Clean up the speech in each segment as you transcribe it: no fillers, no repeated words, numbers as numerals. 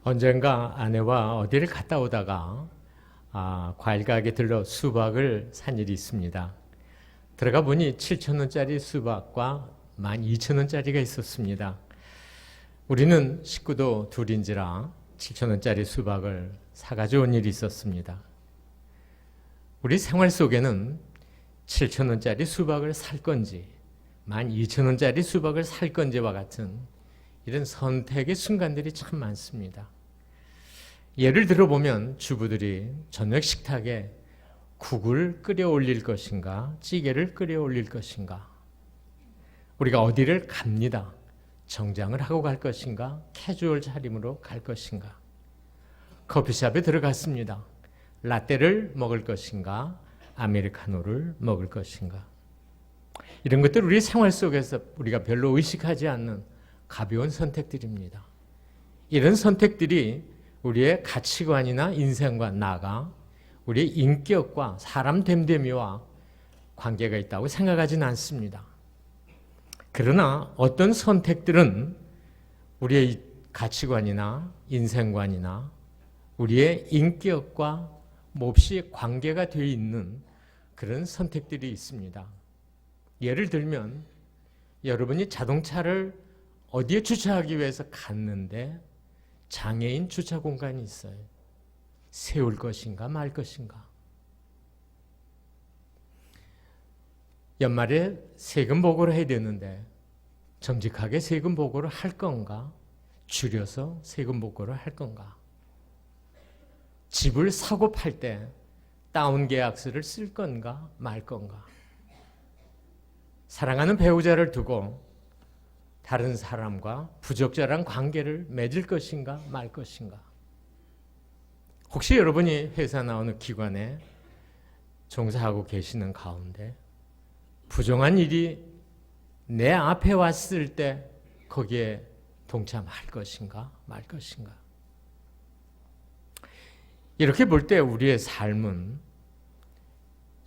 언젠가 아내와 어디를 갔다 오다가 과일 가게에 들러 수박을 산 일이 있습니다. 들어가 보니 7,000원짜리 수박과 12,000원짜리가 있었습니다. 우리는 식구도 둘인지라 7,000원짜리 수박을 사가지고 온 일이 있었습니다. 우리 생활 속에는 7,000원짜리 수박을 살 건지 12,000원짜리 수박을 살 건지와 같은 이런 선택의 순간들이 참 많습니다. 예를 들어보면 주부들이 저녁 식탁에 국을 끓여 올릴 것인가 찌개를 끓여 올릴 것인가, 우리가 어디를 갑니다. 정장을 하고 갈 것인가 캐주얼 차림으로 갈 것인가, 커피숍에 들어갔습니다. 라떼를 먹을 것인가 아메리카노를 먹을 것인가. 이런 것들 우리 생활 속에서 우리가 별로 의식하지 않는 가벼운 선택들입니다. 이런 선택들이 우리의 가치관이나 인생관, 나아가 우리의 인격과 사람 됨됨이와 관계가 있다고 생각하지는 않습니다. 그러나 어떤 선택들은 우리의 가치관이나 인생관이나 우리의 인격과 몹시 관계가 되어 있는 그런 선택들이 있습니다. 예를 들면 여러분이 자동차를 어디에 주차하기 위해서 갔는데 장애인 주차 공간이 있어요. 세울 것인가 말 것인가. 연말에 세금 보고를 해야 되는데 정직하게 세금 보고를 할 건가, 줄여서 세금 보고를 할 건가. 집을 사고 팔 때 다운 계약서를 쓸 건가 말 건가. 사랑하는 배우자를 두고 다른 사람과 부적절한 관계를 맺을 것인가 말 것인가. 혹시 여러분이 회사나 어느 기관에 종사하고 계시는 가운데 부정한 일이 내 앞에 왔을 때 거기에 동참할 것인가 말 것인가. 이렇게 볼 때 우리의 삶은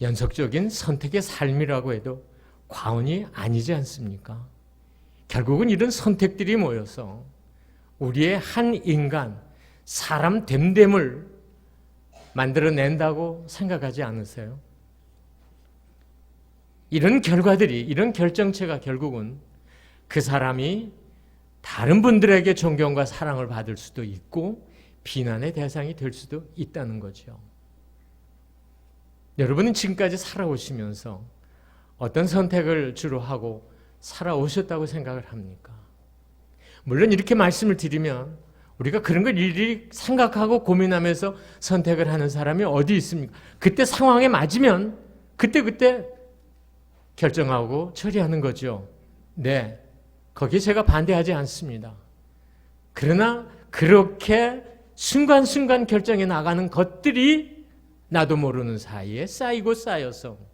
연속적인 선택의 삶이라고 해도 과언이 아니지 않습니까? 결국은 이런 선택들이 모여서 우리의 한 인간, 사람 됨됨을 만들어낸다고 생각하지 않으세요? 이런 결과들이, 이런 결정체가 결국은 그 사람이 다른 분들에게 존경과 사랑을 받을 수도 있고 비난의 대상이 될 수도 있다는 거죠. 여러분은 지금까지 살아오시면서 어떤 선택을 주로 하고 살아오셨다고 생각을 합니까? 물론 이렇게 말씀을 드리면 우리가 그런 걸 일일이 생각하고 고민하면서 선택을 하는 사람이 어디 있습니까? 그때 상황에 맞으면 그때 결정하고 처리하는 거죠. 네, 거기에 제가 반대하지 않습니다. 그러나 그렇게 순간순간 결정해 나가는 것들이 나도 모르는 사이에 쌓이고 쌓여서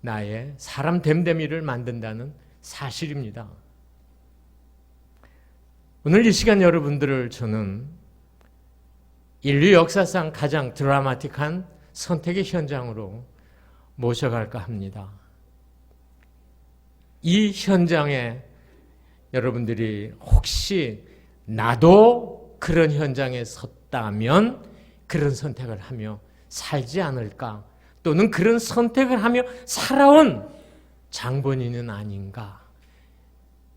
나의 사람 됨됨이를 만든다는 사실입니다. 오늘 이 시간 여러분들을 저는 인류 역사상 가장 드라마틱한 선택의 현장으로 모셔갈까 합니다. 이 현장에 여러분들이 혹시 나도 그런 현장에 섰다면 그런 선택을 하며 살지 않을까, 또는 그런 선택을 하며 살아온 장본인은 아닌가.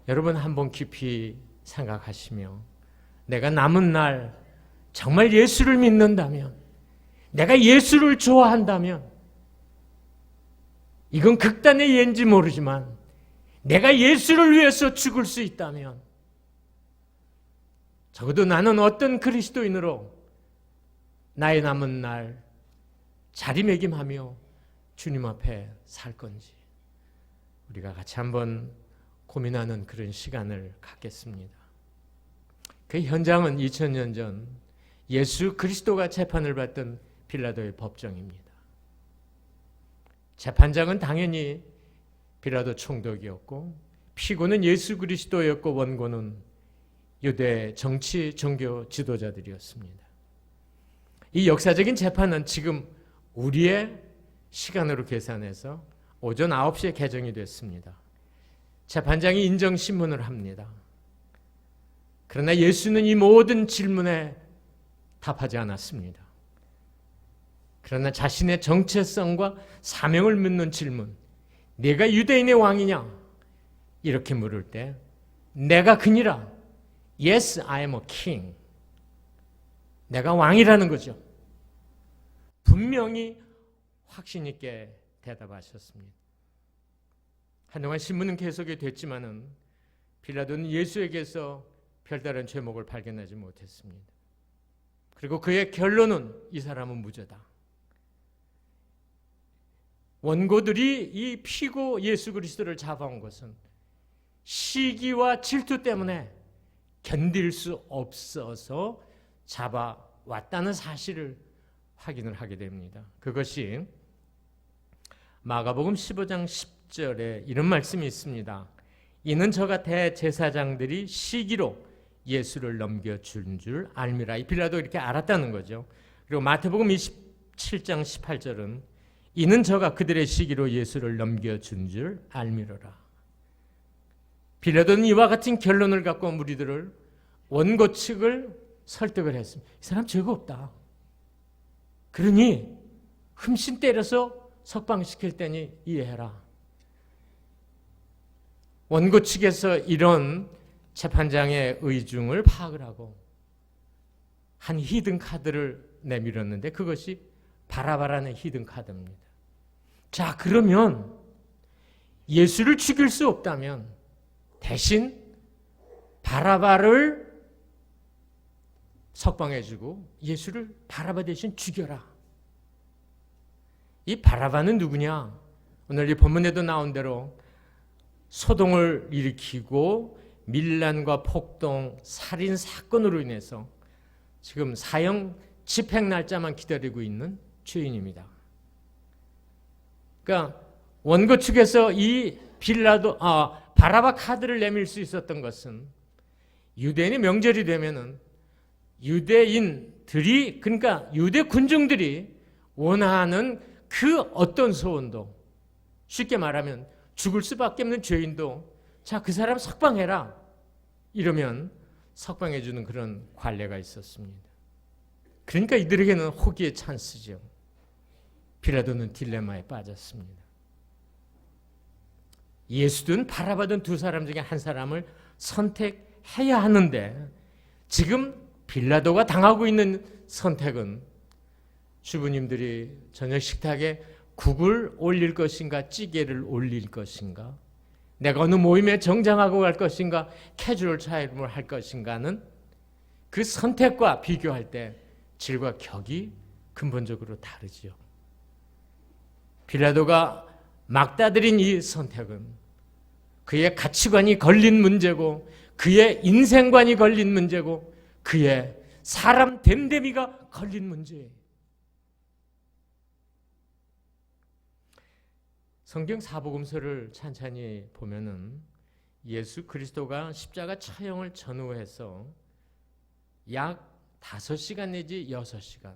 여러분 한번 깊이 생각하시며 내가 남은 날 정말 예수를 믿는다면, 내가 예수를 좋아한다면, 이건 극단의 예인지 모르지만 내가 예수를 위해서 죽을 수 있다면 적어도 나는 어떤 그리스도인으로 나의 남은 날 자리매김하며 주님 앞에 살 건지 우리가 같이 한번 고민하는 그런 시간을 갖겠습니다. 그 현장은 2000년 전 예수 그리스도가 재판을 받던 빌라도의 법정입니다. 재판장은 당연히 빌라도 총독이었고 피고는 예수 그리스도였고 원고는 유대 정치 종교 지도자들이었습니다. 이 역사적인 재판은 지금 우리의 시간으로 계산해서 오전 9시에 개정이 됐습니다. 재판장이 인정신문을 합니다. 그러나 예수는 이 모든 질문에 답하지 않았습니다. 그러나 자신의 정체성과 사명을 묻는 질문, 내가 유대인의 왕이냐? 이렇게 물을 때 내가 그니라. Yes, I am a king. 내가 왕이라는 거죠. 분명히 확신 있게 대답하셨습니다. 한동안 신문은 계속이 됐지만은 빌라도는 예수에게서 별다른 죄목을 발견하지 못했습니다. 그리고 그의 결론은 이 사람은 무죄다. 원고들이 이 피고 예수 그리스도를 잡아온 것은 시기와 질투 때문에 견딜 수 없어서 잡아왔다는 사실을 확인을 하게 됩니다. 그것이 마가복음 15장 10절에 이런 말씀이 있습니다. 이는 저가 대제사장들이 시기로 예수를 넘겨준 줄 알미라. 이 빌라도 이렇게 알았다는 거죠. 그리고 마태복음 27장 18절은 이는 저가 그들의 시기로 예수를 넘겨준 줄 알미로라. 빌라도는 이와 같은 결론을 갖고 무리들을 원고 측을 설득을 했습니다. 이 사람 죄가 없다. 그러니 흠씬 때려서 석방시킬 테니 이해해라. 원고 측에서 이런 재판장의 의중을 파악을 하고 한 히든 카드를 내밀었는데 그것이 바라바라는 히든 카드입니다. 자, 그러면 예수를 죽일 수 없다면 대신 바라바를 석방해주고 예수를 바라바 대신 죽여라. 이 바라바는 누구냐? 오늘 이 본문에도 나온 대로 소동을 일으키고 밀란과 폭동, 살인 사건으로 인해서 지금 사형 집행 날짜만 기다리고 있는 죄인입니다. 그러니까 원고 측에서 이 바라바 카드를 내밀 수 있었던 것은 유대인의 명절이 되면은 유대인들이, 그러니까 유대 군중들이 원하는 그 어떤 소원도, 쉽게 말하면 죽을 수밖에 없는 죄인도 자, 그 사람 석방해라 이러면 석방해 주는 그런 관례가 있었습니다. 그러니까 이들에게는 호기의 찬스죠. 빌라도는 딜레마에 빠졌습니다. 예수든 바라바든 두 사람 중에 한 사람을 선택해야 하는데 지금 빌라도가 당하고 있는 선택은 주부님들이 저녁 식탁에 국을 올릴 것인가 찌개를 올릴 것인가, 내가 어느 모임에 정장하고 갈 것인가 캐주얼 차림을 할 것인가는 그 선택과 비교할 때 질과 격이 근본적으로 다르지요. 빌라도가 막다드린 이 선택은 그의 가치관이 걸린 문제고 그의 인생관이 걸린 문제고 그의 사람 됨됨이가 걸린 문제예요. 성경 사복음서를 찬찬히 보면은 예수 그리스도가 십자가 처형을 전후해서 약 5시간 내지 6시간,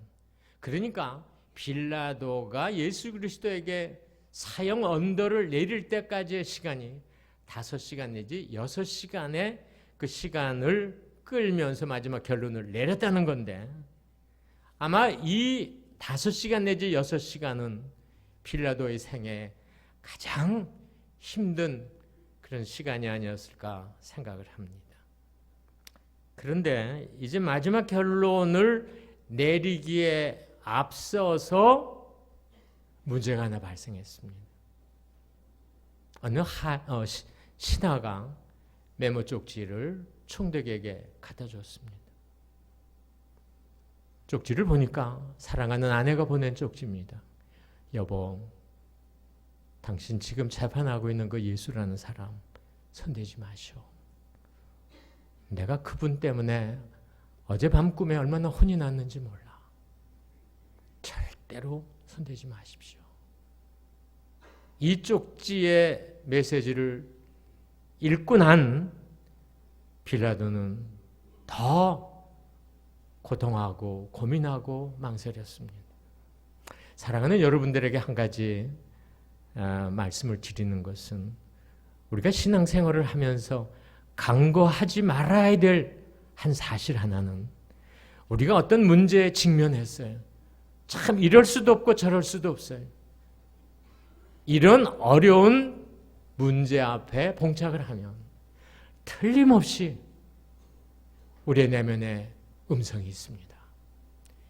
그러니까 빌라도가 예수 그리스도에게 사형 언더를 내릴 때까지의 시간이 5시간 내지 6시간의 그 시간을 끌면서 마지막 결론을 내렸다는 건데, 아마 이 5시간 내지 6시간은 빌라도의 생애 가장 힘든 그런 시간이 아니었을까 생각을 합니다. 그런데 이제 마지막 결론을 내리기에 앞서서 문제가 하나 발생했습니다. 어느 신하가 메모 쪽지를 총독에게 갖다 줬습니다. 쪽지를 보니까 사랑하는 아내가 보낸 쪽지입니다. 여보, 당신 지금 재판하고 있는 그 예수라는 사람 손대지 마시오. 내가 그분 때문에 어젯밤 꿈에 얼마나 혼이 났는지 몰라. 절대로 손대지 마십시오. 이 쪽지의 메시지를 읽고 난 빌라도는 더 고통하고 고민하고 망설였습니다. 사랑하는 여러분들에게 한 가지 말씀을 드리는 것은 우리가 신앙생활을 하면서 간과하지 말아야 될 한 사실 하나는 우리가 어떤 문제에 직면했어요. 참 이럴 수도 없고 저럴 수도 없어요. 이런 어려운 문제 앞에 봉착을 하면 틀림없이 우리의 내면에 음성이 있습니다.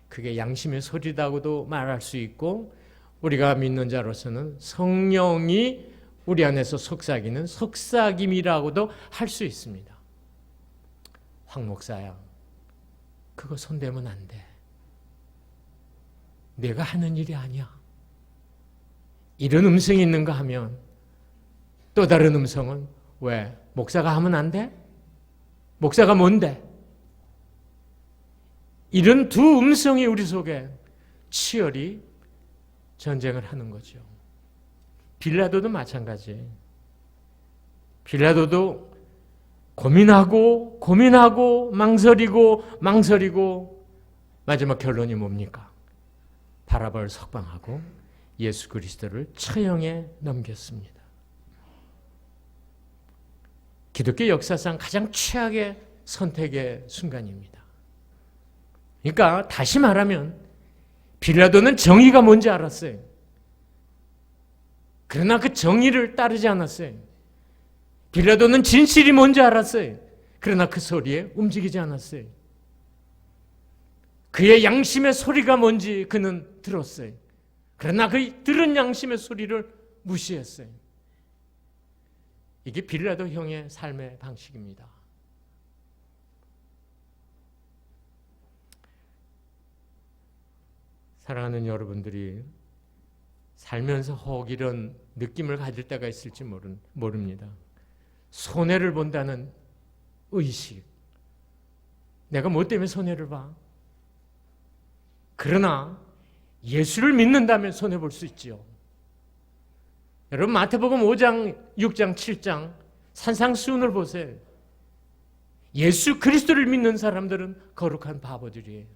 그게 양심의 소리라고도 말할 수 있고 우리가 믿는 자로서는 성령이 우리 안에서 속삭이는 속삭임이라고도 할 수 있습니다. 황 목사야, 그거 손대면 안 돼. 내가 하는 일이 아니야. 이런 음성이 있는가 하면 또 다른 음성은 왜? 목사가 하면 안 돼? 목사가 뭔데? 이런 두 음성이 우리 속에 치열히 전쟁을 하는 거죠. 빌라도도 마찬가지. 빌라도도 고민하고 망설이고 마지막 결론이 뭡니까? 바라바를 석방하고 예수 그리스도를 처형에 넘겼습니다. 기독교 역사상 가장 최악의 선택의 순간입니다. 그러니까 다시 말하면 빌라도는 정의가 뭔지 알았어요. 그러나 그 정의를 따르지 않았어요. 빌라도는 진실이 뭔지 알았어요. 그러나 그 소리에 움직이지 않았어요. 그의 양심의 소리가 뭔지 그는 들었어요. 그러나 그 들은 양심의 소리를 무시했어요. 이게 빌라도 형의 삶의 방식입니다. 사랑하는 여러분들이 살면서 혹 이런 느낌을 가질 때가 있을지 모릅니다. 손해를 본다는 의식. 내가 뭐 때문에 손해를 봐? 그러나 예수를 믿는다면 손해볼 수 있지요. 여러분 마태복음 5장, 6장, 7장 산상수훈을 보세요. 예수 그리스도를 믿는 사람들은 거룩한 바보들이에요.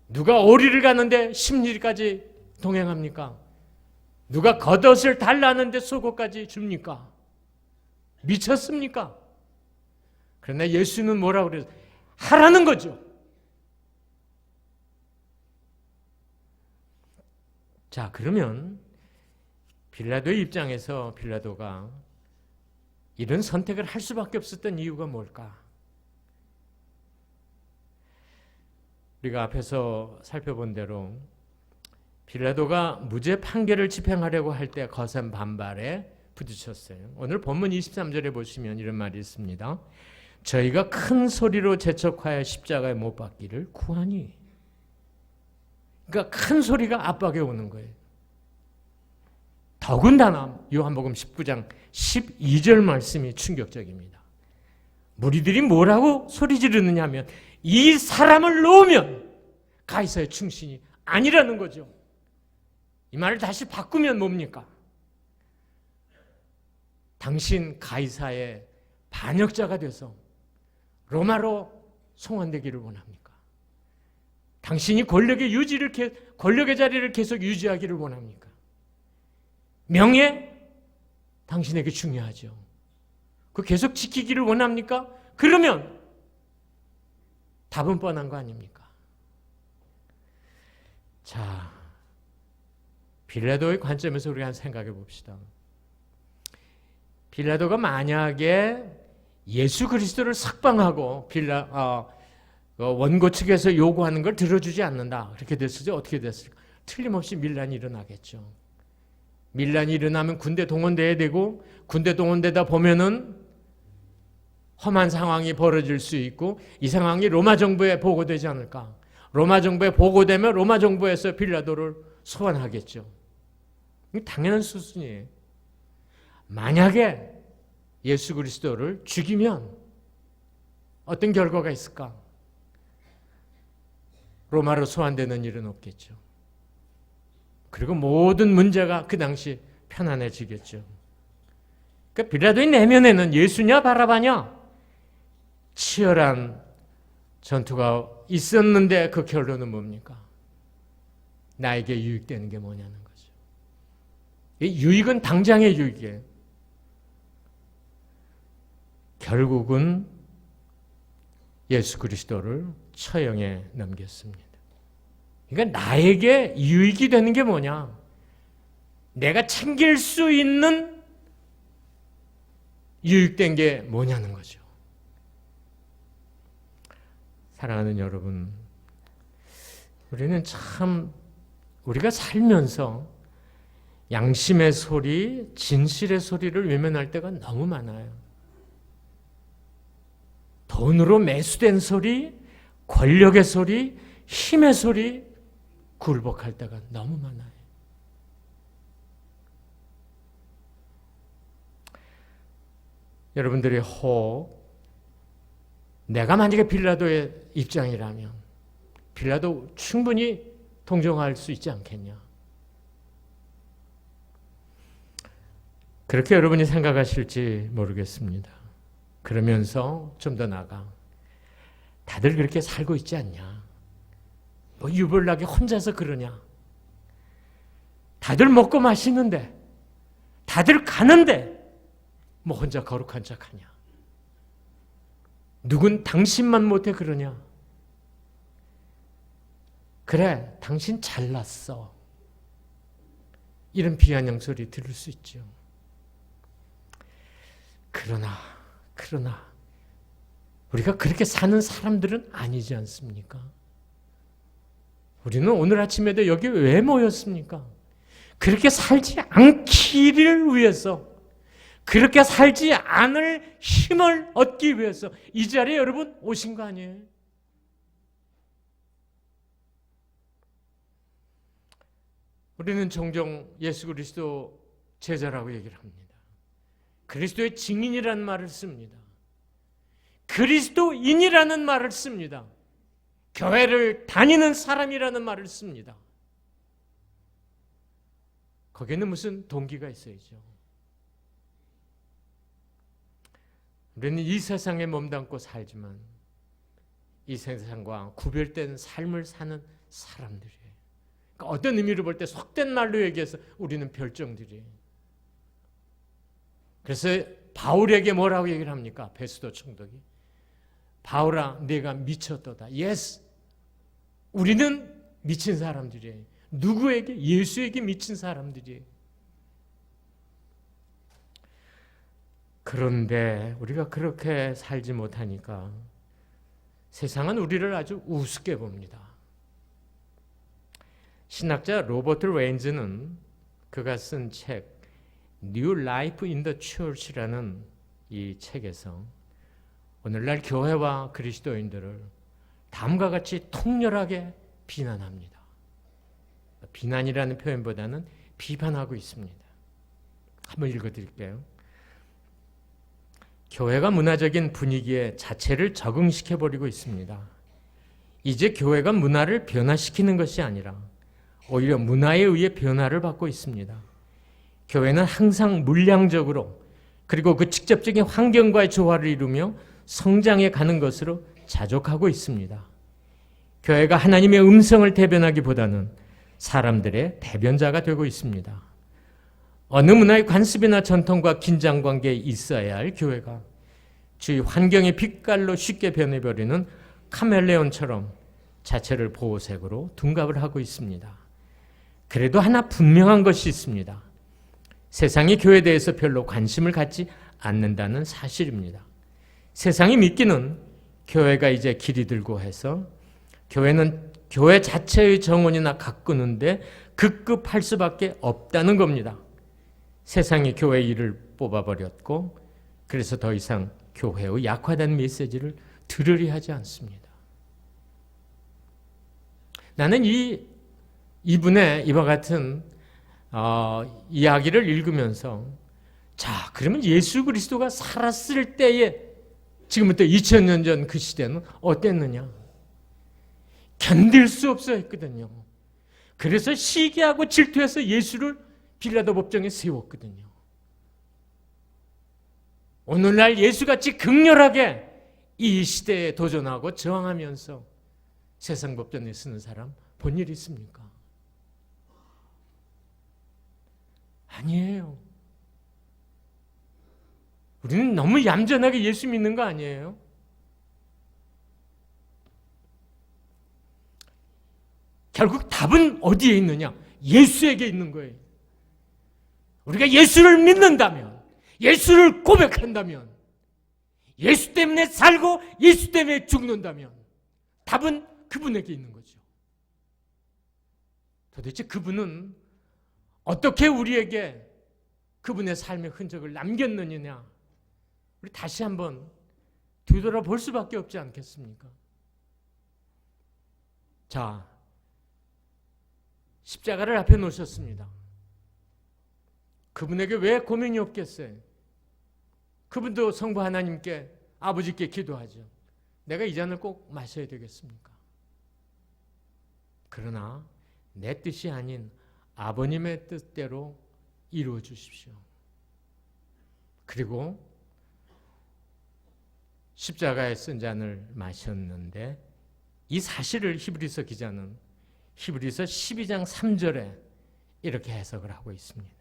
누가 오리를 가는데 십리까지 동행합니까? 누가 겉옷을 달라는데 속옷까지 줍니까? 미쳤습니까? 그러나 예수는 뭐라고 그래요? 하라는 거죠. 자, 그러면 빌라도의 입장에서 빌라도가 이런 선택을 할 수밖에 없었던 이유가 뭘까? 우리가 앞에서 살펴본 대로 빌라도가 무죄 판결을 집행하려고 할 때 거센 반발에 부딪혔어요. 오늘 본문 23절에 보시면 이런 말이 있습니다. 저희가 큰 소리로 재촉하여 십자가에 못 박기를 구하니. 그러니까 큰 소리가 압박에 오는 거예요. 더군다나 요한복음 19장 12절 말씀이 충격적입니다. 무리들이 뭐라고 소리 지르느냐 하면 이 사람을 놓으면 가이사의 충신이 아니라는 거죠. 이 말을 다시 바꾸면 뭡니까? 당신 가이사의 반역자가 돼서 로마로 송환되기를 원합니까? 당신이 권력의 자리를 계속 유지하기를 원합니까? 명예? 당신에게 중요하죠. 그 계속 지키기를 원합니까? 그러면 답은 뻔한 거 아닙니까? 자, 빌라도의 관점에서 우리가 생각해 봅시다. 빌라도가 만약에 예수 그리스도를 석방하고 원고 측에서 요구하는 걸 들어주지 않는다. 그렇게 됐을 때 어떻게 됐을까? 틀림없이 밀란이 일어나겠죠. 밀란이 일어나면 군대 동원돼야 되고 군대 동원되다 보면은 험한 상황이 벌어질 수 있고 이 상황이 로마 정부에 보고되지 않을까? 로마 정부에 보고되면 로마 정부에서 빌라도를 소환하겠죠. 이게 당연한 수순이에요. 만약에 예수 그리스도를 죽이면 어떤 결과가 있을까? 로마로 소환되는 일은 없겠죠. 그리고 모든 문제가 그 당시 편안해지겠죠. 그러니까 빌라도의 내면에는 예수냐 바라바냐 치열한 전투가 있었는데 그 결론은 뭡니까? 나에게 유익되는 게 뭐냐는 거죠. 이 유익은 당장의 유익이에요. 결국은 예수 그리스도를 처형에 넘겼습니다. 그러니까 나에게 유익이 되는 게 뭐냐? 내가 챙길 수 있는 유익된 게 뭐냐는 거죠. 사랑하는 여러분, 우리는 참 우리가 살면서 양심의 소리, 진실의 소리를 외면할 때가 너무 많아요. 돈으로 매수된 소리, 권력의 소리, 힘의 소리 굴복할 때가 너무 많아요. 여러분들이 내가 만약에 빌라도의 입장이라면 빌라도 충분히 동정할 수 있지 않겠냐? 그렇게 여러분이 생각하실지 모르겠습니다. 그러면서 좀 더 나아가 다들 그렇게 살고 있지 않냐? 뭐 유별나게 혼자서 그러냐? 다들 먹고 마시는데 다들 가는데 뭐 혼자 거룩한 척하냐? 누군 당신만 못해 그러냐? 그래, 당신 잘났어. 이런 비아냥 소리 들을 수 있죠. 그러나 우리가 그렇게 사는 사람들은 아니지 않습니까? 우리는 오늘 아침에도 여기 왜 모였습니까? 그렇게 살지 않기를 위해서, 그렇게 살지 않을 힘을 얻기 위해서 이 자리에 여러분 오신 거 아니에요? 우리는 종종 예수 그리스도 제자라고 얘기를 합니다. 그리스도의 증인이라는 말을 씁니다. 그리스도인이라는 말을 씁니다. 교회를 다니는 사람이라는 말을 씁니다. 거기에는 무슨 동기가 있어야죠. 우리는 이 세상에 몸담고 살지만 이 세상과 구별된 삶을 사는 사람들이에요. 그러니까 어떤 의미로 볼 때 속된 말로 얘기해서 우리는 별종들이에요. 그래서 바울에게 뭐라고 얘기를 합니까? 베스도 총독이. 바울아, 네가 미쳤도다. Yes. 우리는 미친 사람들이에요. 누구에게? 예수에게 미친 사람들이에요. 그런데 우리가 그렇게 살지 못하니까 세상은 우리를 아주 우습게 봅니다. 신학자 로버트 레인즈는 그가 쓴 책 New Life in the Church라는 이 책에서 오늘날 교회와 그리스도인들을 다음과 같이 통렬하게 비난합니다. 비난이라는 표현보다는 비판하고 있습니다. 한번 읽어드릴게요. 교회가 문화적인 분위기에 자체를 적응시켜버리고 있습니다. 이제 교회가 문화를 변화시키는 것이 아니라 오히려 문화에 의해 변화를 받고 있습니다. 교회는 항상 물량적으로 그리고 그 직접적인 환경과의 조화를 이루며 성장해 가는 것으로 자족하고 있습니다. 교회가 하나님의 음성을 대변하기보다는 사람들의 대변자가 되고 있습니다. 어느 문화의 관습이나 전통과 긴장관계에 있어야 할 교회가 주위 환경의 빛깔로 쉽게 변해버리는 카멜레온처럼 자체를 보호색으로 둔갑을 하고 있습니다. 그래도 하나 분명한 것이 있습니다. 세상이 교회에 대해서 별로 관심을 갖지 않는다는 사실입니다. 세상이 믿기는 교회가 이제 길이 들고 해서 교회는 교회 자체의 정원이나 가꾸는데 급급할 수밖에 없다는 겁니다. 세상이 교회 일을 뽑아버렸고 그래서 더 이상 교회의 약화된 메시지를 들으려 하지 않습니다. 나는 이분의 이와 같은 이야기를 읽으면서 자, 그러면 예수 그리스도가 살았을 때에 지금부터 2000년 전 그 시대는 어땠느냐? 견딜 수 없어 했거든요. 그래서 시기하고 질투해서 예수를 빌라도 법정에 세웠거든요. 오늘날 예수같이 극렬하게 이 시대에 도전하고 저항하면서 세상 법정에 서는 사람 본 일 있습니까? 아니에요. 우리는 너무 얌전하게 예수 믿는 거 아니에요? 결국 답은 어디에 있느냐? 예수에게 있는 거예요. 우리가 예수를 믿는다면, 예수를 고백한다면, 예수 때문에 살고 예수 때문에 죽는다면 답은 그분에게 있는 거죠. 도대체 그분은 어떻게 우리에게 그분의 삶의 흔적을 남겼느냐? 우리 다시 한번 뒤돌아볼 수밖에 없지 않겠습니까? 자, 십자가를 앞에 놓으셨습니다. 그분에게 왜 고민이 없겠어요? 그분도 성부 하나님께, 아버지께 기도하죠. 내가 이 잔을 꼭 마셔야 되겠습니까? 그러나 내 뜻이 아닌 아버님의 뜻대로 이루어 주십시오. 그리고 십자가에 쓴 잔을 마셨는데 이 사실을 히브리서 기자는 히브리서 12장 3절에 이렇게 해석을 하고 있습니다.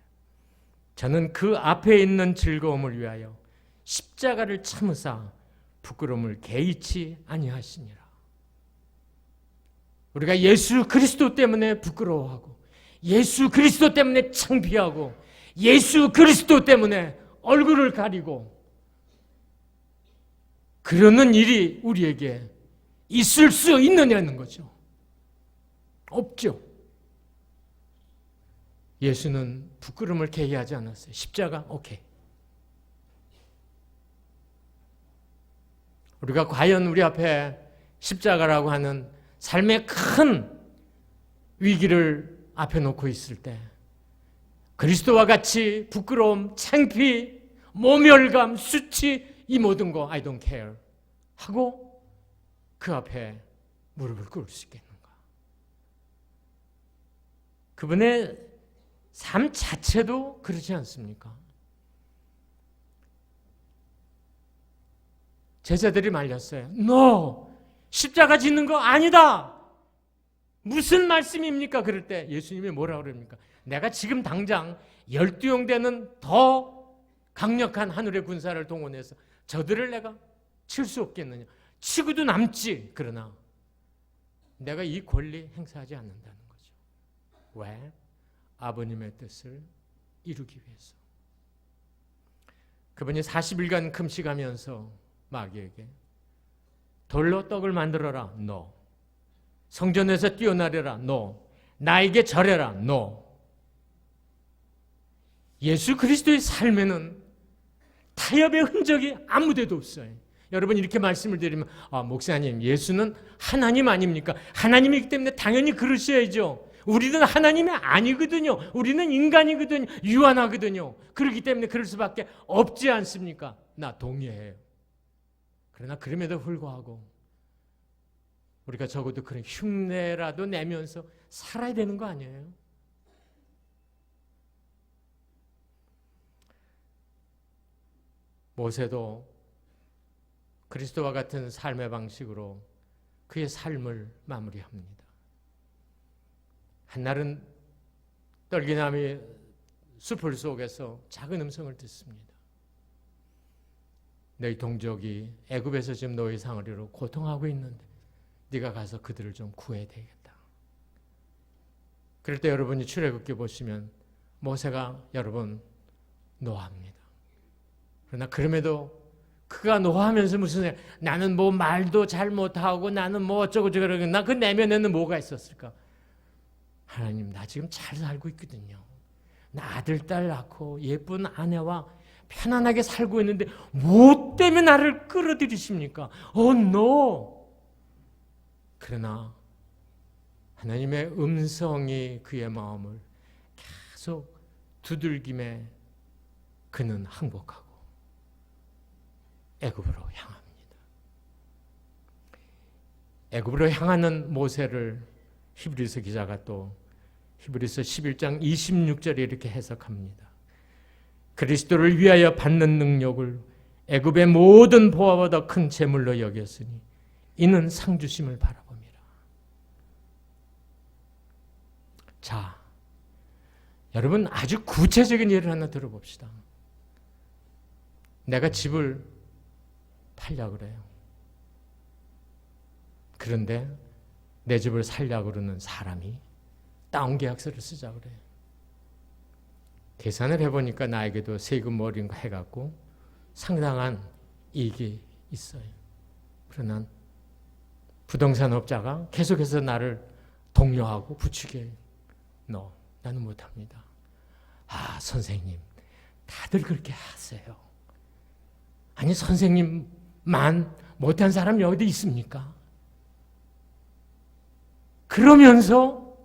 저는 그 앞에 있는 즐거움을 위하여 십자가를 참으사 부끄러움을 개의치 아니하시니라. 우리가 예수 그리스도 때문에 부끄러워하고 예수 그리스도 때문에 창피하고 예수 그리스도 때문에 얼굴을 가리고 그러는 일이 우리에게 있을 수 있느냐는 거죠. 없죠. 예수는 부끄러움을 개의하지 않았어요. 십자가 오케이. 우리가 과연 우리 앞에 십자가라고 하는 삶의 큰 위기를 앞에 놓고 있을 때 그리스도와 같이 부끄러움, 창피, 모멸감, 수치 이 모든 거 I don't care 하고 그 앞에 무릎을 꿇을 수 있겠는가? 그분의 삶 자체도 그러지 않습니까? 제자들이 말렸어요. No! 십자가 짓는 거 아니다! 무슨 말씀입니까? 그럴 때 예수님이 뭐라고 그럽니까? 내가 지금 당장 12용 되는 더 강력한 하늘의 군사를 동원해서 저들을 내가 칠 수 없겠느냐? 치고도 남지. 그러나 내가 이 권리 행사하지 않는다는 거죠. 왜? 아버님의 뜻을 이루기 위해서. 그분이 40일간 금식하면서 마귀에게 돌로 떡을 만들어라. No. 성전에서 뛰어나려라. No. 나에게 절해라. No. 예수 그리스도의 삶에는 타협의 흔적이 아무 데도 없어요. 여러분 이렇게 말씀을 드리면 목사님 예수는 하나님 아닙니까? 하나님이기 때문에 당연히 그러셔야죠. 우리는 하나님이 아니거든요. 우리는 인간이거든요. 유한하거든요. 그렇기 때문에 그럴 수밖에 없지 않습니까? 나 동의해요. 그러나 그럼에도 불구하고 우리가 적어도 그런 흉내라도 내면서 살아야 되는 거 아니에요? 모세도 그리스도와 같은 삶의 방식으로 그의 삶을 마무리합니다. 한날은 떨기나무 숲을 속에서 작은 음성을 듣습니다. 너희 동족이 애굽에서 지금 너희 상어리로 고통하고 있는데 네가 가서 그들을 좀 구해야 되겠다. 그럴 때 여러분이 출애굽기 보시면 모세가 여러분 노합니다. 그러나 그럼에도 그가 노하면서 무슨 나는 뭐 말도 잘 못하고 나는 뭐 어쩌고 저쩌고 나 그 내면에는 뭐가 있었을까? 하나님 나 지금 잘 살고 있거든요. 나 아들 딸 낳고 예쁜 아내와 편안하게 살고 있는데 뭐 때문에 나를 끌어들이십니까? no. 그러나 하나님의 음성이 그의 마음을 계속 두들김에 그는 항복하고 애굽으로 향합니다. 애굽으로 향하는 모세를 히브리서 기자가 또 히브리서 11장 26절에 이렇게 해석합니다. 그리스도를 위하여 받는 능력을 애굽의 모든 보화보다 큰 재물로 여겼으니 이는 상 주심을 바라봅니다. 자, 여러분 아주 구체적인 예를 하나 들어봅시다. 내가 집을 팔려고 그래요. 그런데 내 집을 살려고 그러는 사람이 다운계약서를 쓰자 그래. 계산을 해보니까 나에게도 세금 뭐 이런 거 해갖고 상당한 이익이 있어요. 그러나 부동산 업자가 계속해서 나를 독려하고 부추겨요. 나는 못합니다. 선생님, 다들 그렇게 하세요. 아니, 선생님만 못한 사람이 어디 있습니까? 그러면서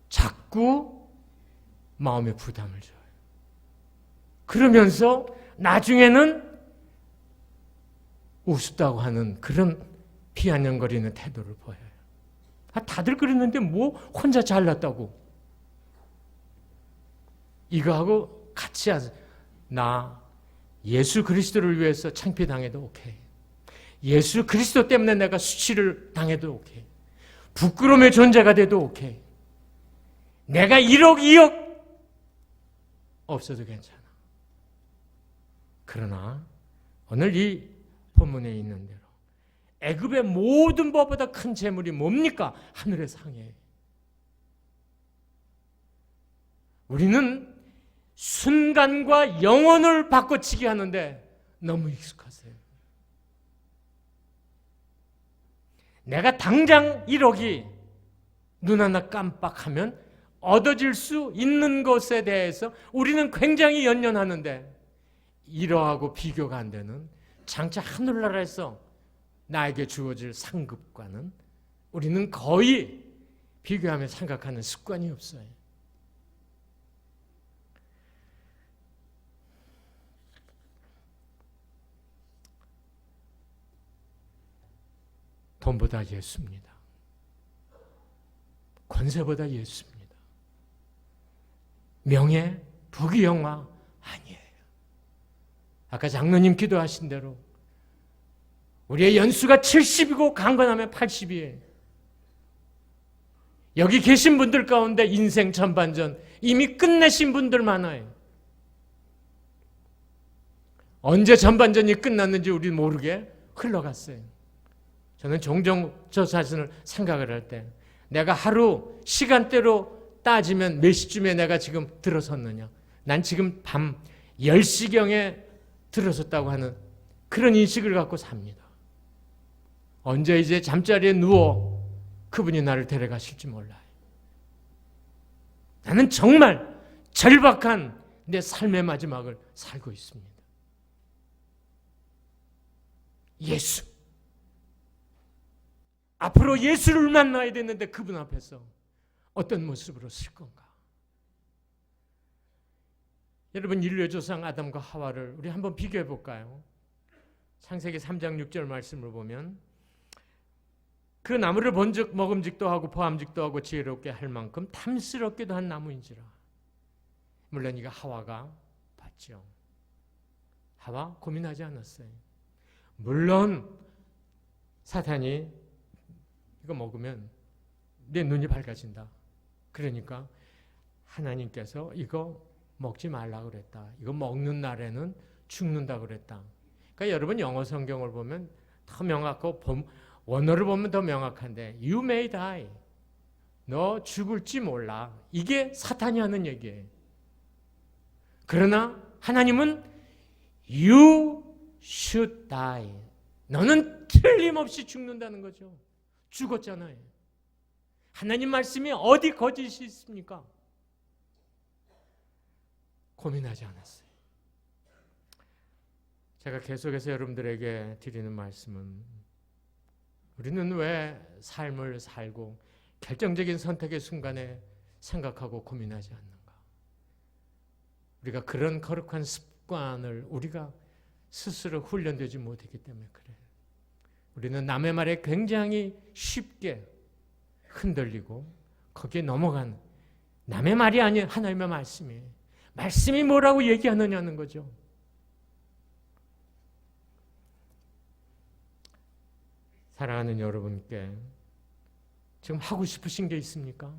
자꾸 마음에 부담을 줘요. 그러면서 나중에는 우습다고 하는 그런 비아냥거리는 태도를 보여요. 다들 그랬는데 뭐 혼자 잘났다고. 이거하고 같이 하세요. 나 예수 그리스도를 위해서 창피당해도 오케이. 예수 그리스도 때문에 내가 수치를 당해도 오케이. 부끄러움의 존재가 돼도 오케이. 내가 1억, 2억 없어도 괜찮아. 그러나 오늘 이 본문에 있는 대로 애굽의 모든 법보다 큰 재물이 뭡니까? 하늘의 상해. 우리는 순간과 영혼을 바꿔치기 하는데 너무 익숙하세요. 내가 당장 1억이 눈 하나 깜빡하면 얻어질 수 있는 것에 대해서 우리는 굉장히 연연하는데 이러하고 비교가 안 되는 장차 하늘나라에서 나에게 주어질 상급과는 우리는 거의 비교하며 생각하는 습관이 없어요. 돈보다 예수입니다. 권세보다 예수입니다. 명예, 부귀, 영화 아니에요. 아까 장로님 기도하신 대로 우리의 연수가 70이고 강건하면 80이에요. 여기 계신 분들 가운데 인생 전반전 이미 끝내신 분들 많아요. 언제 전반전이 끝났는지 우리 모르게 흘러갔어요. 저는 종종 저 자신을 생각을 할 때 내가 하루 시간대로 따지면 몇 시쯤에 내가 지금 들어섰느냐. 난 지금 밤 10시경에 들어섰다고 하는 그런 인식을 갖고 삽니다. 언제 이제 잠자리에 누워 그분이 나를 데려가실지 몰라요. 나는 정말 절박한 내 삶의 마지막을 살고 있습니다. 예수. 앞으로 예수를 만나야 되는데 그분 앞에서 어떤 모습으로 쓸 건가? 여러분, 인류의 조상 아담과 하와를 우리 한번 비교해 볼까요? 창세기 3장 6절 말씀을 보면 그 나무를 본즉 먹음직도 하고 포함직도 하고 지혜롭게 할 만큼 탐스럽기도 한 나무인지라. 물론 이거 하와가 봤죠. 하와 고민하지 않았어요. 물론 사탄이 이거 먹으면 내 눈이 밝아진다. 그러니까 하나님께서 이거 먹지 말라고 그랬다. 이거 먹는 날에는 죽는다 그랬다. 그러니까 여러분 영어 성경을 보면 더 명확하고 원어를 보면 더 명확한데 You may die. 너 죽을지 몰라. 이게 사탄이 하는 얘기예요. 그러나 하나님은 You should die. 너는 틀림없이 죽는다는 거죠. 죽었잖아요. 하나님 말씀이 어디 거짓이 있습니까? 고민하지 않았어요. 제가 계속해서 여러분들에게 드리는 말씀은 우리는 왜 삶을 살고 결정적인 선택의 순간에 생각하고 고민하지 않는가? 우리가 그런 거룩한 습관을 우리가 스스로 훈련되지 못했기 때문에 그래요. 우리는 남의 말에 굉장히 쉽게 흔들리고 거기에 넘어가는, 남의 말이 아닌 하나님의 말씀이에요. 말씀이 뭐라고 얘기하느냐는 거죠. 사랑하는 여러분께 지금 하고 싶으신 게 있습니까?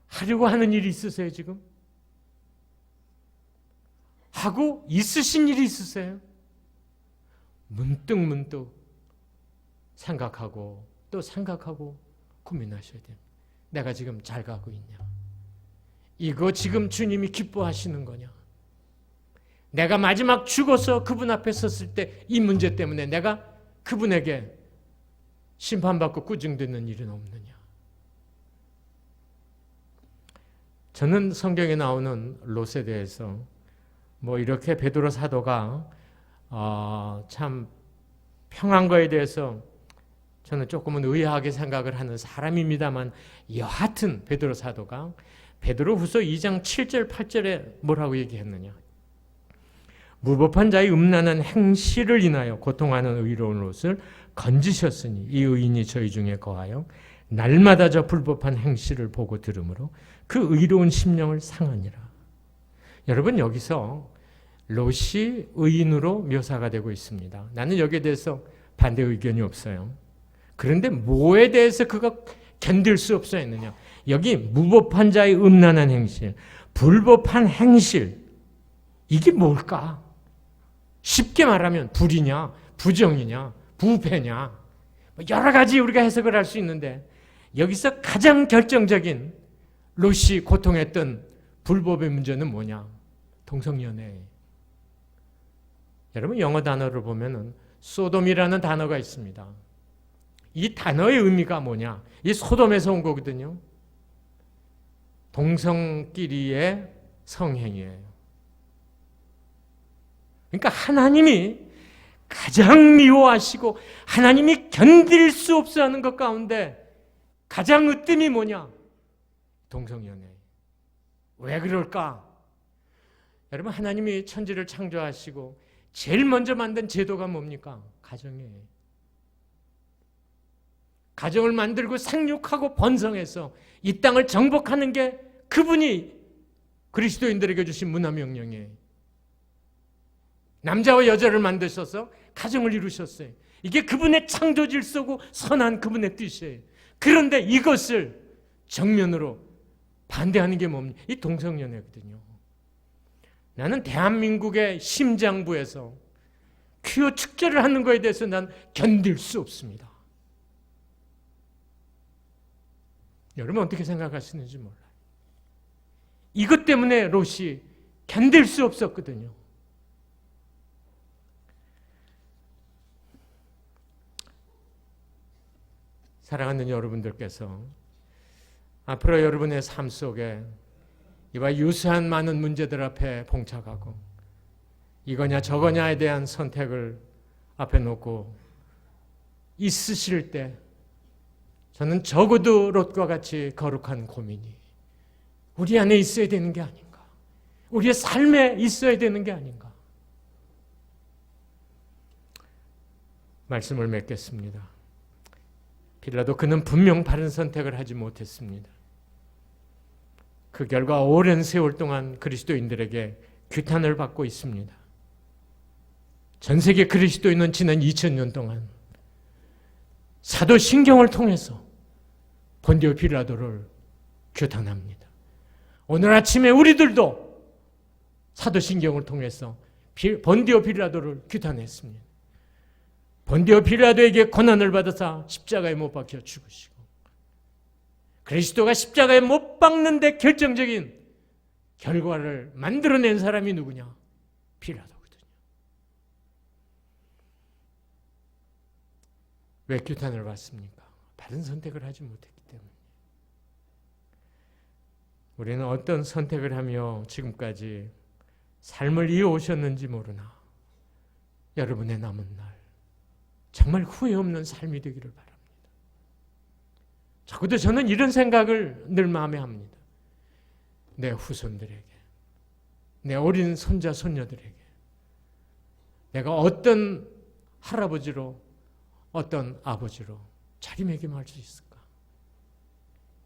하려고 하는 일이 있으세요, 지금? 하고 있으신 일이 있으세요? 문득 생각하고 또 생각하고 고민하셔야 돼요. 내가 지금 잘 가고 있냐? 이거 지금 주님이 기뻐하시는 거냐? 내가 마지막 죽어서 그분 앞에 섰을 때 이 문제 때문에 내가 그분에게 심판받고 꾸중되는 일은 없느냐? 저는 성경에 나오는 롯에 대해서 뭐 이렇게 베드로 사도가 참 평한 거에 대해서 저는 조금은 의아하게 생각을 하는 사람입니다만, 여하튼 베드로 사도가 베드로후서 2장 7절 8절에 뭐라고 얘기했느냐? 무법한 자의 음란한 행실을 인하여 고통하는 의로운 롯을 건지셨으니 이 의인이 저희 중에 거하여 날마다 저 불법한 행실을 보고 들으므로 그 의로운 심령을 상하니라. 여러분, 여기서 롯이 의인으로 묘사가 되고 있습니다. 나는 여기에 대해서 반대 의견이 없어요. 그런데 뭐에 대해서 그가 견딜 수 없어 했느냐? 여기 무법한 자의 음란한 행실, 불법한 행실, 이게 뭘까? 쉽게 말하면 불이냐, 부정이냐, 부패냐, 여러 가지 우리가 해석을 할 수 있는데, 여기서 가장 결정적인 롯이 고통했던 불법의 문제는 뭐냐? 동성연애. 여러분, 영어 단어를 보면은 소돔이라는 단어가 있습니다. 이 단어의 의미가 뭐냐? 이 소돔에서 온 거거든요. 동성끼리의 성행위예요. 그러니까 하나님이 가장 미워하시고 하나님이 견딜 수 없어 하는 것 가운데 가장 으뜸이 뭐냐? 동성연애. 왜 그럴까? 여러분, 하나님이 천지를 창조하시고 제일 먼저 만든 제도가 뭡니까? 가정이에요. 가정을 만들고 생육하고 번성해서 이 땅을 정복하는 게 그분이 그리스도인들에게 주신 문화명령이에요. 남자와 여자를 만드셔서 가정을 이루셨어요. 이게 그분의 창조 질서고 선한 그분의 뜻이에요. 그런데 이것을 정면으로 반대하는 게 뭡니까? 이 동성연애거든요. 나는 대한민국의 심장부에서 퀴어 축제를 하는 거에 대해서 난 견딜 수 없습니다. 여러분 어떻게 생각하시는지 몰라요. 이것 때문에 롯이 견딜 수 없었거든요. 사랑하는 여러분들께서 앞으로 여러분의 삶 속에 이와 유사한 많은 문제들 앞에 봉착하고 이거냐 저거냐에 대한 선택을 앞에 놓고 있으실 때 저는 적어도 롯과 같이 거룩한 고민이 우리 안에 있어야 되는 게 아닌가, 우리의 삶에 있어야 되는 게 아닌가. 말씀을 맺겠습니다. 빌라도 그는 분명 바른 선택을 하지 못했습니다. 그 결과 오랜 세월 동안 그리스도인들에게 규탄을 받고 있습니다. 전 세계 그리스도인은 지난 2000년 동안 사도신경을 통해서 본디오 빌라도를 규탄합니다. 오늘 아침에 우리들도 사도신경을 통해서 본디오 빌라도를 규탄했습니다. 본디오 빌라도에게 고난을 받아서 십자가에 못 박혀 죽으시고 그리스도가 십자가에 못 박는데 결정적인 결과를 만들어낸 사람이 누구냐? 빌라도거든요. 왜 규탄을 받습니까? 다른 선택을 하지 못했기 때문에. 우리는 어떤 선택을 하며 지금까지 삶을 이어오셨는지 모르나 여러분의 남은 날 정말 후회 없는 삶이 되기를 바랍니다. 적어도 저는 이런 생각을 늘 마음에 합니다. 내 후손들에게, 내 어린 손자 손녀들에게 내가 어떤 할아버지로 어떤 아버지로 자리매김할 수 있을까?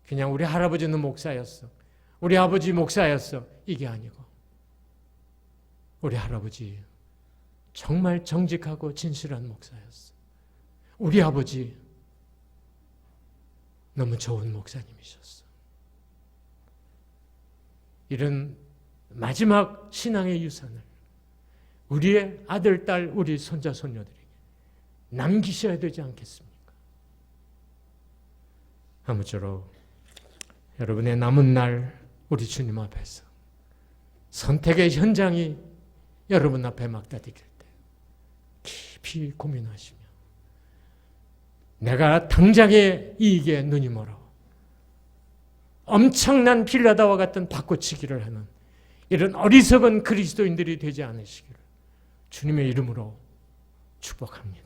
그냥 우리 할아버지는 목사였어, 우리 아버지 목사였어, 이게 아니고 우리 할아버지 정말 정직하고 진실한 목사였어, 우리 아버지 너무 좋은 목사님이셨어. 이런 마지막 신앙의 유산을 우리의 아들, 딸, 우리 손자, 손녀들에게 남기셔야 되지 않겠습니까? 아무쪼록 여러분의 남은 날 우리 주님 앞에서 선택의 현장이 여러분 앞에 막다디길 때 깊이 고민하시며 내가 당장의 이익에 눈이 멀어 엄청난 빌라다와 같은 바꿔치기를 하는 이런 어리석은 그리스도인들이 되지 않으시기를 주님의 이름으로 축복합니다.